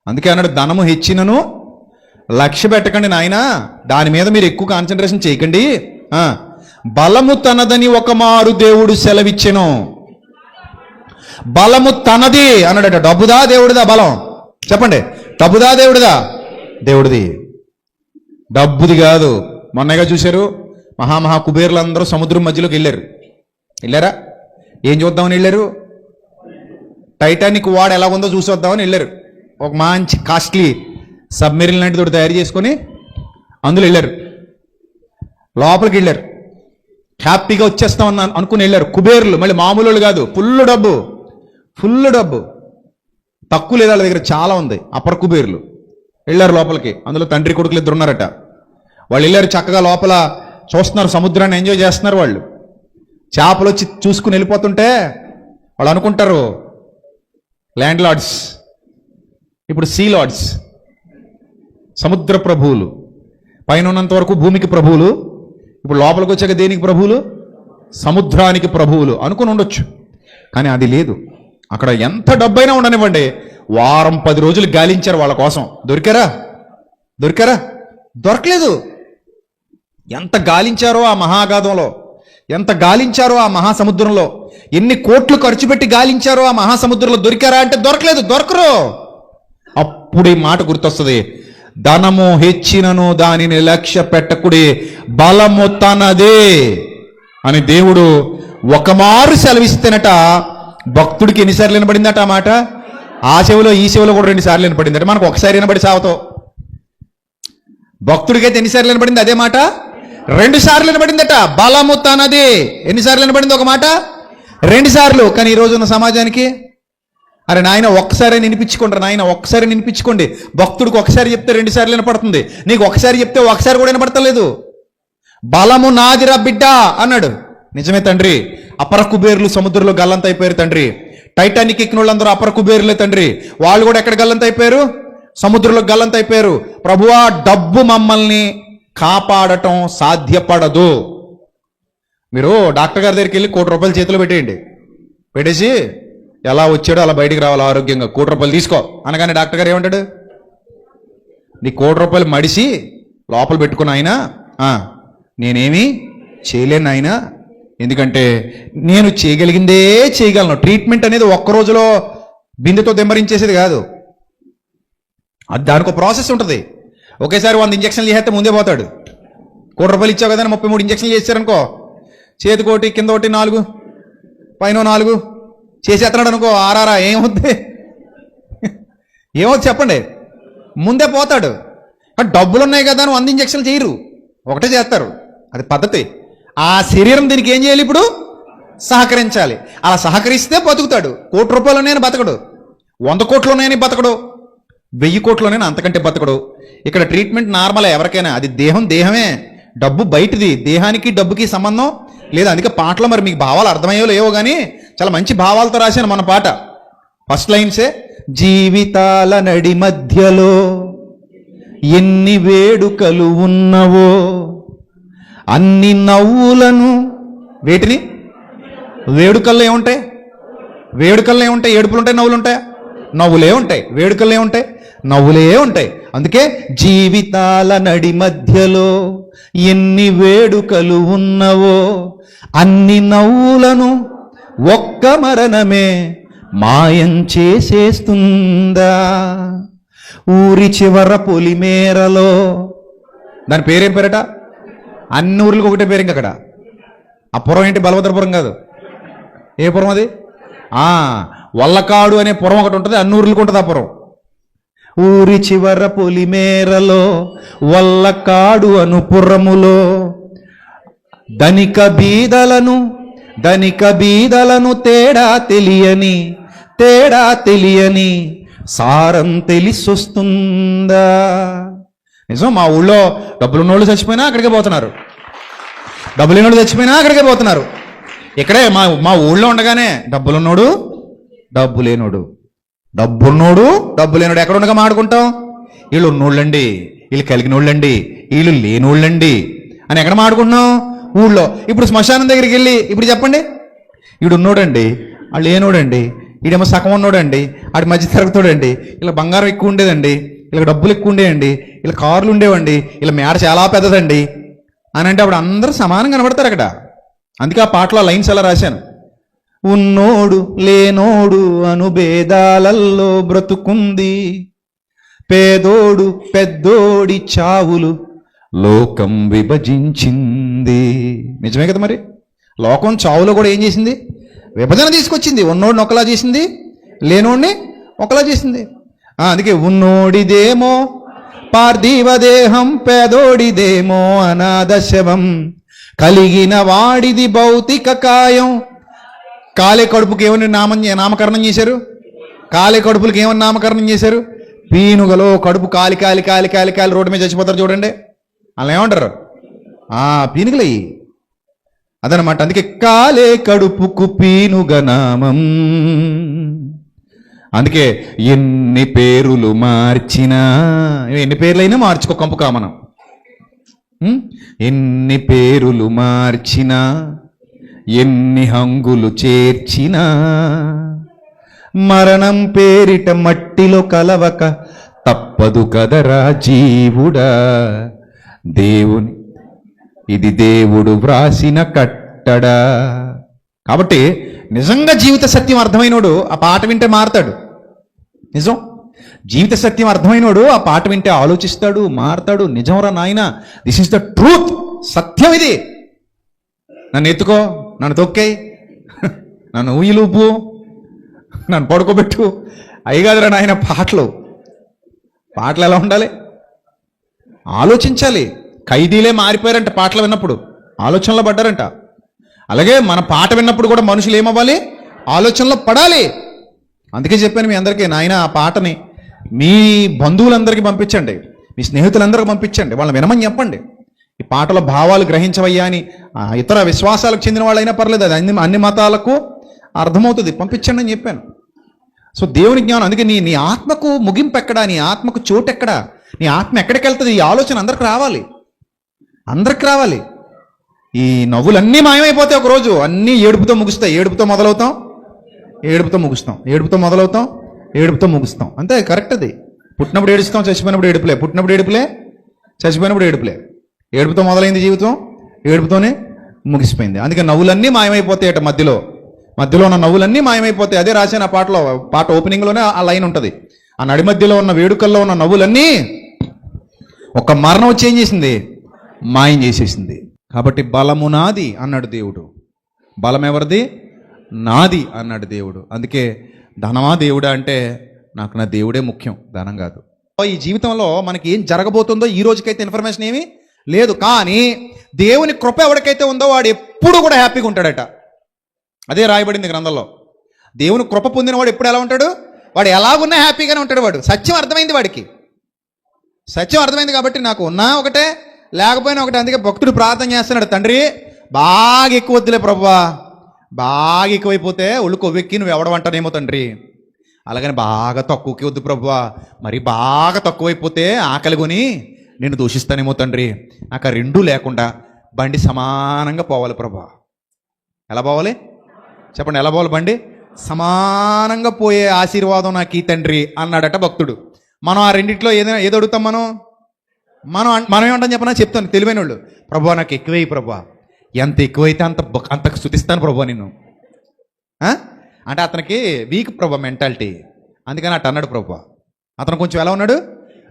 అందుకే అన్నాడు, ధనము హెచ్చినను లక్ష్య పెట్టకండి నాయనా, దాని మీద మీరు ఎక్కువ కాన్సన్ట్రేషన్ చేయకండి. బలము తనదని ఒక మారు దేవుడు సెలవిచ్చెను. బలము తనది అన్నాడట. డబ్బుదా దేవుడిదా బలం? చెప్పండి, డబ్బుదా దేవుడిదా? దేవుడిది, డబ్బుది కాదు. మొన్నగా చూశారు, మహామహా కుబేర్లందరూ సముద్రం మధ్యలోకి వెళ్ళారా? ఏం చూద్దామని వెళ్ళారు? టైటానిక్ వాడు ఎలా ఉందో చూసి వద్దామని వెళ్ళారు. ఒక మంచి కాస్ట్లీ సబ్మెరీన్ లాంటిది ఒకటి తయారు చేసుకొని అందులో వెళ్ళారు. లోపలికి వెళ్ళారు, హ్యాపీగా వచ్చేస్తామని అనుకుని వెళ్ళారు. కుబేర్లు మళ్ళీ మామూలు కాదు, ఫుల్ డబ్బు, తక్కువ లేదు వాళ్ళ దగ్గర, చాలా ఉంది. అప్పర్ కుబేర్లు వెళ్ళారు లోపలికి. అందులో తండ్రి కొడుకులు ఇద్దరు ఉన్నారట. వాళ్ళు వెళ్ళారు, చక్కగా లోపల చూస్తున్నారు, సముద్రాన్ని ఎంజాయ్ చేస్తున్నారు. వాళ్ళు చేపలు వచ్చి చూసుకుని వెళ్ళిపోతుంటే వాళ్ళు అనుకుంటారు ల్యాండ్ లార్డ్స్, ఇప్పుడు సీ లార్డ్స్, సముద్ర ప్రభువులు. పైన ఉన్నంత వరకు భూమికి ప్రభువులు, ఇప్పుడు లోపలికి వచ్చాక దేనికి ప్రభువులు? సముద్రానికి ప్రభువులు అనుకుని ఉండొచ్చు. కానీ అది లేదు. అక్కడ ఎంత డబ్బైనా ఉండనివ్వండి, వారం 10 రోజులు గాలించారు వాళ్ళ కోసం. దొరికారా? దొరకలేదు. ఎంత గాలించారో ఆ మహాగాధంలో, ఎంత గాలించారో ఆ మహాసముద్రంలో, ఎన్ని కోట్లు ఖర్చు పెట్టి గాలించారో ఆ మహాసముద్రంలో. దొరికారా అంటే దొరకరు. అప్పుడు ఈ మాట గుర్తొస్తుంది, ధనము హెచ్చినను దానిని లక్ష్య పెట్టకుడి, బలము తనదే అని దేవుడు ఒకమారు సెలవిస్తేనట. భక్తుడికి ఎన్నిసార్లు వినబడిందట ఆ మాట? ఆ చెవిలో ఈ చెవిలో కూడా 2 సార్లు వినబడిందట. మనకు ఒకసారి వినబడి సాగుతాం. భక్తుడికైతే ఎన్నిసార్లు వినబడింది అదే మాట? 2 సార్లు వినబడిందట. బలము తనది. ఎన్నిసార్లు వినబడింది? ఒక మాట 2 సార్లు. కానీ ఈ రోజు ఉన్న సమాజానికి, అరే నాయన ఒక్కసారి వినిపించుకోండి, నాయన ఒక్కసారి వినిపించుకోండి. భక్తుడికి ఒకసారి చెప్తే 2 సార్లు వినపడుతుంది, నీకు ఒకసారి చెప్తే ఒకసారి కూడా వినపడతలేదు. బలము నాదిరా బిడ్డ అన్నాడు. నిజమే తండ్రి, అపర కుబేర్లు సముద్రంలో గల్లంత అయిపోయారు తండ్రి. టైటానిక్ ఎక్కిన వాళ్ళందరూ అపర కుబేర్లే తండ్రి. వాళ్ళు కూడా ఎక్కడ గల్లంత అయిపోయారు? సముద్రంలో గల్లంత అయిపోయారు. ప్రభువా, డబ్బు మమ్మల్ని కాపాడటం సాధ్యపడదు. మీరు డాక్టర్ గారి దగ్గరికి వెళ్ళి 1 కోటి రూపాయలు చేతిలో పెట్టేసి ఎలా వచ్చాడో అలా బయటికి రావాలి ఆరోగ్యంగా, 1 కోటి రూపాయలు తీసుకో అనగానే డాక్టర్ గారు ఏమంటాడు? నీ 1 కోటి రూపాయలు మడిసి లోపల పెట్టుకున్న ఆయన, నేనేమి చేయలేను ఆయన, ఎందుకంటే నేను చేయగలిగిందే చేయగలను. ట్రీట్మెంట్ అనేది ఒక్క రోజులో బిందెతో దెమ్మరించేసేది కాదు. అది దానికి ఒక ప్రాసెస్ ఉంటుంది. ఒకేసారి 100 ఇంజక్షన్లు చేస్తే ముందే పోతాడు. 1 కోటి రూపాయలు ఇచ్చావు కదా, 33 ఇంజక్షన్లు చేశారనుకో, చేతికి 1, కింద 1, 4, పైన 4 చేసేస్తున్నాడు అనుకో, ఆరారా ఏమవుద్ది చెప్పండి, ముందే పోతాడు. డబ్బులు ఉన్నాయి కదా అని 100 ఇంజక్షన్లు చేయరు, ఒకటే చేస్తారు. అది పద్ధతి. ఆ శరీరం దీనికి ఏం చేయాలి? ఇప్పుడు సహకరించాలి. అలా సహకరిస్తే బతుకుతాడు. 1 కోటి రూపాయలున్నాయని బతకడు, 100 కోట్లున్నాయని బతకడు, 1000 కోట్లున్నాయని అంతకంటే బతకడు. ఇక్కడ ట్రీట్మెంట్ నార్మలే ఎవరికైనా. అది దేహమే, డబ్బు బయటిది. దేహానికి డబ్బుకి సంబంధం లేదు. అందుకే పాటలో మరి మీకు భావాలు అర్థమయ్యో లేవో కానీ చాలా మంచి భావాలతో రాశాను మన పాట. ఫస్ట్ లైన్సే, జీవితాల నడి మధ్యలో ఎన్ని వేడుకలు ఉన్నవో, అన్ని నవ్వులను, వేటిని? వేడుకల్లో ఏముంటాయి? ఏడుపులు ఉంటాయి, నవ్వులు ఉంటాయి? నవ్వులే ఉంటాయి. వేడుకల్లో ఏముంటాయి? నవ్వులే ఉంటాయి. అందుకే జీవితాల నడి మధ్యలో ఎన్ని వేడుకలు ఉన్నవో, అన్ని నవ్వులను ఒక్క మరణమే మాయం చేసేస్తుందా. ఊరి చివర పొలిమేరలో, దాని పేరేం పేరట? అన్ని ఊర్లకు ఒకటే పేరు. ఇంక అక్కడ ఆ పురం ఏంటి? బలభద్రపురం కాదు. ఏ పురం అది? వల్లకాడు అనే పురం ఒకటి ఉంటుంది, అన్ని ఊర్లకు ఉంటుంది ఆ పురం. ఊరి చివర పొలిమేరలో వల్లకాడు అను పురములో ధనిక బీదలను తేడా తెలియని సారం తెలిసొస్తుందా. నిజం, మా ఊళ్ళో డబ్బులున్నోళ్ళు చచ్చిపోయినా అక్కడికే పోతున్నారు, డబ్బు లేనోళ్ళు చచ్చిపోయినా అక్కడికే పోతున్నారు. ఇక్కడే మా ఊళ్ళో ఉండగానే డబ్బులున్నోడు డబ్బు లేనోడు, డబ్బు లేనోడు ఎక్కడ ఉండగా మాడుకుంటాం? వీళ్ళు ఉన్నోళ్ళండి, వీళ్ళు కలిగినోళ్ళండి, వీళ్ళు లేనోళ్ళండి అని ఎక్కడ మాడుకుంటున్నాం? ఊళ్ళో. ఇప్పుడు శ్మశానం దగ్గరికి వెళ్ళి ఇప్పుడు చెప్పండి, వీడు ఉన్నోడండి, వాళ్ళు లేనోడండి, ఈడేమో సగం ఉన్నోడండి, ఆడి మధ్య తరగతోడండి, ఇలా బంగారం ఎక్కువ ఉండేదండి, ఇలా డబ్బులు ఎక్కువ ఉండేయండి, ఇలా కార్లు ఉండేవండి, ఇలా మేడ చాలా పెద్దదండి అని అంటే అప్పుడు అందరూ సమానంగా కనబడతారు అక్కడ. అందుకే ఆ పాటలో లైన్స్ ఎలా రాశాను, ఉన్నోడు లేనోడు అనుభేదాలల్లో బ్రతుకుంది, పేదోడు పెద్దోడి చావులు లోకం విభజించింది. నిజమే కదా మరి, లోకం చావులో కూడా ఏం చేసింది? విభజన తీసుకొచ్చింది. ఉన్నోడిని ఒకలా చేసింది, లేనోడిని ఒకలా చేసింది. అందుకే ఉన్నోడిదేమో పార్థివ దేహం, పేదోడిదేమో అనాథ శవం, కలిగిన వాడిది భౌతిక కాయం. కాలే కడుపుకి ఏమని నామకరణం చేశారు? కాలే కడుపులకి ఏమని నామకరణం చేశారు? పీనుగలో కడుపు కాలి కాలి కాలి కాలి కాలి రోడ్డు మీద చచ్చిపోతారు చూడండి, అలా ఏమంటారు? పీనుగలయ్యి అదనమాట. అందుకే కాలే కడుపుకు పీనుగ నామం. అందుకే ఎన్ని పేరులు మార్చినా, ఎన్ని పేర్లైనా మార్చుకో కంపు కామనం. ఎన్ని పేరులు మార్చినా, ఎన్ని హంగులు చేర్చినా, మరణం పేరిట మట్టిలో కలవక తప్పదు కదరా జీవుడా. దేవుని ఇది దేవుడు వ్రాసిన కట్టడా. కాబట్టి నిజంగా జీవిత సత్యం అర్థమైనోడు ఆ పాట వింటే మారతాడు. నిజం, జీవిత సత్యం అర్థమైనోడు ఆ పాట వింటే ఆలోచిస్తాడు, మారతాడు. నిజంరా నాయన, దిస్ ఇస్ ద ట్రూత్, సత్యం ఇది. నన్ను ఎత్తుకో, నన్ను తొక్కేయి, నన్ను ఊయిలూపు, నన్ను పడుకోబెట్టు, అయి కాదురా నాయన పాటలు. పాటలు ఎలా ఉండాలి? ఆలోచించాలి. ఖైదీలే మారిపోయారంట పాటలు విన్నప్పుడు, ఆలోచనలో పడ్డారంట. అలాగే మన పాట విన్నప్పుడు కూడా మనుషులు ఏమవ్వాలి? ఆలోచనలో పడాలి. అందుకే చెప్పాను మీ అందరికీ, నాయన ఆ పాటని మీ బంధువులందరికీ పంపించండి, మీ స్నేహితులందరికీ పంపించండి, వాళ్ళని వినమని చెప్పండి. ఈ పాటల భావాలు గ్రహించవయ్యా అని ఇతర విశ్వాసాలకు చెందిన వాళ్ళైనా పర్లేదు, అది అన్ని మతాలకు అర్థమవుతుంది, పంపించండి అని చెప్పాను. సో దేవుని జ్ఞానం. అందుకే నీ ఆత్మకు ముగింపు ఎక్కడా, నీ ఆత్మకు చోటు ఎక్కడా, నీ ఆత్మ ఎక్కడికి వెళ్తుంది? ఈ ఆలోచన అందరికి రావాలి, అందరికి రావాలి. ఈ నవ్వులన్నీ మాయమైపోతాయి ఒకరోజు, అన్నీ ఏడుపుతో ముగుస్తాయి. ఏడుపుతో మొదలవుతాం, ఏడుపుతో ముగుస్తాం, ఏడుపుతో మొదలవుతాం, ఏడుపుతో ముగుస్తాం. అంతే, కరెక్ట్. అది పుట్టినప్పుడు ఏడుస్తాం, చచ్చిపోయినప్పుడు ఏడుపులే. పుట్టినప్పుడు ఏడుపులే, చచ్చిపోయినప్పుడు ఏడుపులే. ఏడుపుతో మొదలైంది జీవితం, ఏడుపుతోనే ముగిసిపోయింది. అందుకే నవ్వులన్నీ మాయమైపోతాయి అట, మధ్యలో ఉన్న నవ్వులన్నీ మాయమైపోతాయి. అదే రాశాను ఆ పాటలో. పాట ఓపెనింగ్లోనే ఆ లైన్ ఉంటుంది. ఆ నడి మధ్యలో ఉన్న వేడుకల్లో ఉన్న నవ్వులన్నీ ఒక మరణం వచ్చి ఏం చేసింది? మాయం చేసేసింది. కాబట్టి బలము నాది అన్నాడు దేవుడు. బలం ఎవరిది? నాది అన్నాడు దేవుడు. అందుకే ధనమా దేవుడా అంటే నాకు నా దేవుడే ముఖ్యం, ధనం కాదు. ఈ జీవితంలో మనకి ఏం జరగబోతుందో ఈ రోజుకైతే ఇన్ఫర్మేషన్ ఏమీ లేదు. కానీ దేవుని కృప ఎవరికైతే ఉందో వాడు ఎప్పుడు కూడా హ్యాపీగా ఉంటాడట. అదే రాయబడింది గ్రంథంలో. దేవుని కృప పొందినవాడు ఎప్పుడు ఎలా ఉంటాడు? వాడు ఎలాగున్నా హ్యాపీగానే ఉంటాడు. వాడు సత్యం అర్థమైంది, వాడికి సత్యం అర్థమైంది. కాబట్టి నాకు ఉన్నా ఒకటే, లేకపోయినా ఒకటే. అందుకే భక్తుడు ప్రార్థన చేస్తున్నాడు, తండ్రి బాగా ఎక్కువ వద్దులే ప్రభువా, బాగా ఎక్కువైపోతే ఒళ్ళు కొవ్వెక్కి నువ్వు ఎవడవంటానేమో తండ్రి, అలాగని బాగా తక్కువకి వద్దు ప్రభువా, మరి బాగా తక్కువైపోతే ఆకలి కొని నేను దూషిస్తానేమో తండ్రి. నాకు ఆ రెండూ లేకుండా బండి సమానంగా పోవాలి ప్రభువా. ఎలా పోవాలి చెప్పండి? ఎలా పోవాలి బండి? సమానంగా పోయే ఆశీర్వాదం నాకు ఈ తండ్రి అన్నాడట భక్తుడు. మనం ఆ రెండిట్లో ఏదో అడుగుతాం. మనం ఏమంటాం చెప్పనా? చెప్తాను తెలివైన వాళ్ళు, ప్రభువా నాకు ఎక్కువై ప్రభువా, ఎంత ఎక్కువైతే అంత స్తుతిస్తాను ప్రభువా నిన్ను అంటే అతనికి వీక్ ప్రభువా మెంటాలిటీ, అందుకని అట్ట అన్నాడు ప్రభువా. అతను కొంచెం ఎలా ఉన్నాడు?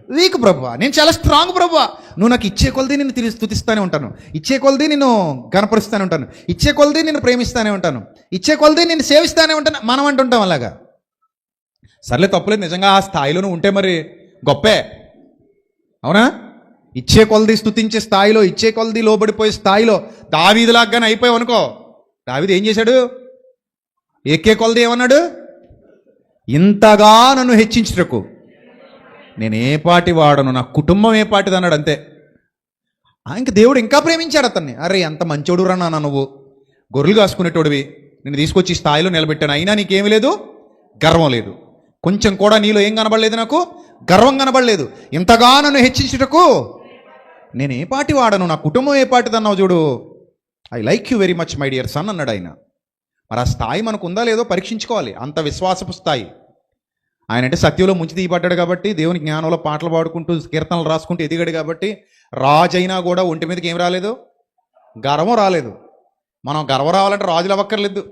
వీక్ ప్రభువా, నేను చాలా స్ట్రాంగ్ ప్రభువా, నువ్వు నాకు ఇచ్చే కొలది నిన్ను స్తుతిస్తానే ఉంటాను, ఇచ్చే కొలది నిన్ను గణపరుస్తానే ఉంటాను, ఇచ్చే కొలది నిన్ను ప్రేమిస్తానే ఉంటాను, ఇచ్చే కొలది నిన్ను సేవిస్తానే ఉంటాను మనం అంటుంటాం. అలాగా సర్లే, తప్పులేదు. నిజంగా ఆ స్థాయిలోనూ ఉంటే మరి గొప్పే, అవునా? ఇచ్చే కొలది స్తుతించే స్థాయిలో, ఇచ్చే కొలది లోబడిపోయే స్థాయిలో దావీదులాగానే అయిపోయావు అనుకో. దావీదు ఏం చేశాడు? ఎక్కే కొలది ఏమన్నాడు? ఇంతగా నన్ను హెచ్చించుటకు నేను ఏ పాటి వాడను, నా కుటుంబం ఏ పాటిది అన్నాడు. అంతే. ఇంక దేవుడు ఇంకా ప్రేమించాడు అతన్ని. అరే ఎంత మంచోడు రా నాన్న, నువ్వు గొర్రెలు కాసుకునేటోడివి, నిన్ను తీసుకొచ్చి స్థాయిలో నిలబెట్టాను, అయినా నీకేమీ లేదు, గర్వం లేదు, కొంచెం కూడా నీలో ఏం కనబడలేదు, నాకు గర్వం కనబడలేదు. ఇంతగా నన్ను హెచ్చించుటకు నేను ఏ పాటి వాడను, నా కుటుంబం ఏ పాటిది అన్నావు చూడు. I like you very much my dear son అన్నాడు ఆయన. మరి ఆ స్థాయి మనకు ఉందా లేదో పరీక్షించుకోవాలి. అంత విశ్వాసపు స్థాయి. ఆయన అంటే సత్యంలో ముంచి తీయబడ్డాడు కాబట్టి, దేవుని జ్ఞానంలో పాటలు పాడుకుంటూ కీర్తనలు రాసుకుంటూ ఎదిగాడు కాబట్టి, రాజైనా కూడా ఒంటి మీదకి ఏం రాలేదు, గర్వం రాలేదు. మనం గర్వం రావాలంటే రాజులు అవ్వక్కర్లేదు.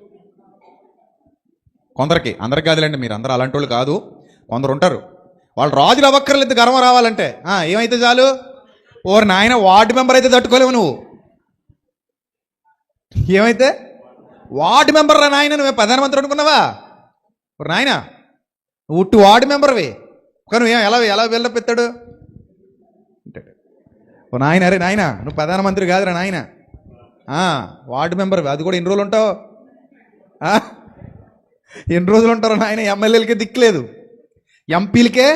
కొందరికి, అందరికి కాదులేండి, మీరు అందరూ అలాంటి వాళ్ళు కాదు, కొందరు ఉంటారు, వాళ్ళు రాజులు అవ్వక్కర్లేదు గర్వం రావాలంటే. ఏమైతే చాలు, ఓరు నాయన వార్డు మెంబర్ అయితే తట్టుకోలేవు నువ్వు. ఏమైతే వార్డు మెంబర్ రా నాయన, నువ్వే ప్రధానమంత్రి అనుకున్నావా? ఓరు నాయన నువ్వు ఉట్టి వార్డు మెంబర్వి, కానీ నువ్వు ఎలా వెళ్ళపెత్తాడు ఓ నాయన, అరే నాయన నువ్వు ప్రధానమంత్రి కాదురా నాయన, వార్డు మెంబర్వి, అది కూడా ఎన్ని రోజులు ఉంటావు, ఎన్ని రోజులు ఉంటారో నాయన. ఎమ్మెల్యేలకే దిక్కులేదు, ఎంపీలకే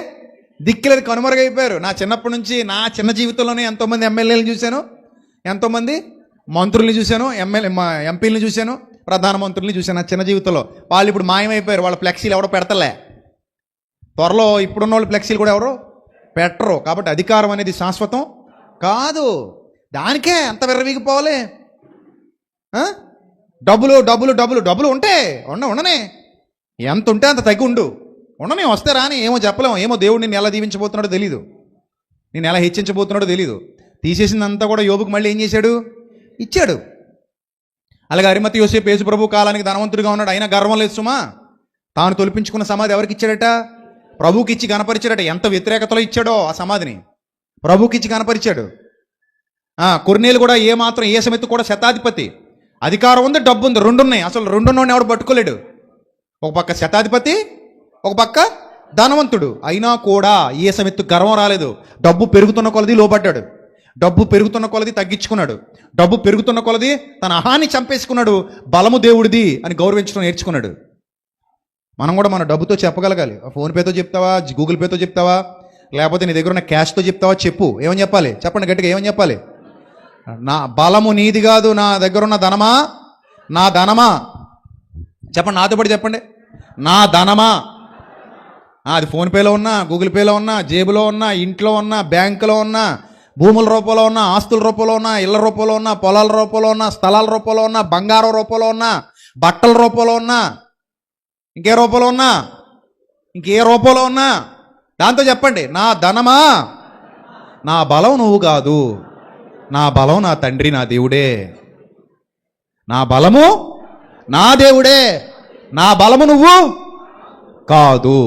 దిక్కులేదు, కనుమరుగైపోయారు. నా చిన్నప్పటి నుంచి, నా చిన్న జీవితంలోనే ఎంతోమంది ఎమ్మెల్యేలను చూశాను, ఎంతోమంది మంత్రుల్ని చూశాను, ఎంపీలని చూశాను, ప్రధానమంత్రుల్ని చూశాను నా చిన్న జీవితంలో. వాళ్ళు ఇప్పుడు మాయమైపోయారు. వాళ్ళ ఫ్లెక్సీలు ఎవడో పెడతలే. త్వరలో ఇప్పుడున్న వాళ్ళు ఫ్లెక్సీలు కూడా ఎవరు పెట్టరు. కాబట్టి అధికారం అనేది శాశ్వతం కాదు. దానికే అంత విర్రవీగిపోవాలి. డబ్బులు డబ్బులు డబ్బులు డబ్బులు ఉంటే ఉండనే, ఎంత ఉంటే అంత తగ్గి ఉండనే, వస్తే రాని, ఏమో చెప్పలేము. ఏమో దేవుడు నిన్ను ఎలా దీవించబోతున్నాడో తెలీదు, నేను ఎలా హెచ్చించబోతున్నాడో తెలీదు. తీసేసిందంతా కూడా యోబుకు మళ్ళీ ఏం చేశాడు, ఇచ్చాడు. అలాగే అరిమతి యోసేపు యేసు ప్రభు కాలానికి ధనవంతుడిగా ఉన్నాడు, అయినా గర్వం లేదు సుమా. తాను తొలిపించుకున్న సమాధి ఎవరికి ఇచ్చాడట, ప్రభుకి ఇచ్చి కనపరిచాడట. ఎంత వ్యతిరేకతలో ఇచ్చాడో ఆ సమాధిని ప్రభుకి ఇచ్చి కనపరిచాడు. కొర్నేలు కూడా ఏమాత్రం, ఏ సమితి కూడా శతాధిపతి, అధికారం ఉంది, డబ్బు ఉంది, రెండు ఉన్నాయి. అసలు రెండున్నోడిని ఎవడు పట్టుకోలేడు. ఒక పక్క శతాధిపతి, ఒక పక్క ధనవంతుడు. అయినా కూడా ఏ సమిత్తు గర్వం రాలేదు. డబ్బు పెరుగుతున్న కొలది లోపడ్డాడు, డబ్బు పెరుగుతున్న కొలది తగ్గించుకున్నాడు, డబ్బు పెరుగుతున్న కొలది తన అహాన్ని చంపేసుకున్నాడు. బలము దేవుడిది అని గౌరవించడం నేర్చుకున్నాడు. మనం కూడా మన డబ్బుతో చెప్పగలగాలి. ఫోన్పేతో చెప్తావా, గూగుల్ పేతో చెప్తావా, లేకపోతే నీ దగ్గర ఉన్న క్యాష్తో చెప్తావా? చెప్పు, ఏమని చెప్పాలి చెప్పండి గట్టిగా, ఏమని చెప్పాలి? నా బలము నీది కాదు, నా దగ్గర ఉన్న ధనమా, నా ధనమా, చెప్పండి, నాతో పాటు చెప్పండి, నా ధనమా. అది ఫోన్పేలో ఉన్నా, గూగుల్ పేలో ఉన్నా, జేబులో ఉన్నా, ఇంట్లో ఉన్నా, బ్యాంకులో ఉన్నా, భూముల రూపంలో ఉన్నా, ఆస్తుల రూపంలో ఉన్నా, ఇళ్ల రూపంలో ఉన్నా, పొలాల రూపంలో ఉన్నా, స్థలాల రూపంలో ఉన్నా, బంగారం రూపంలో ఉన్నా, బట్టల రూపంలో ఉన్నా, ఇంకే రూపంలో ఉన్నా, ఇంకే రూపంలో ఉన్నా, దాంతో చెప్పండి, నా ధనమా, నా బలం నువ్వు కాదు, నా బలం నా తండ్రి, నా దేవుడే. నా బలము నా దేవుడే, నా బలము నువ్వు కాదు.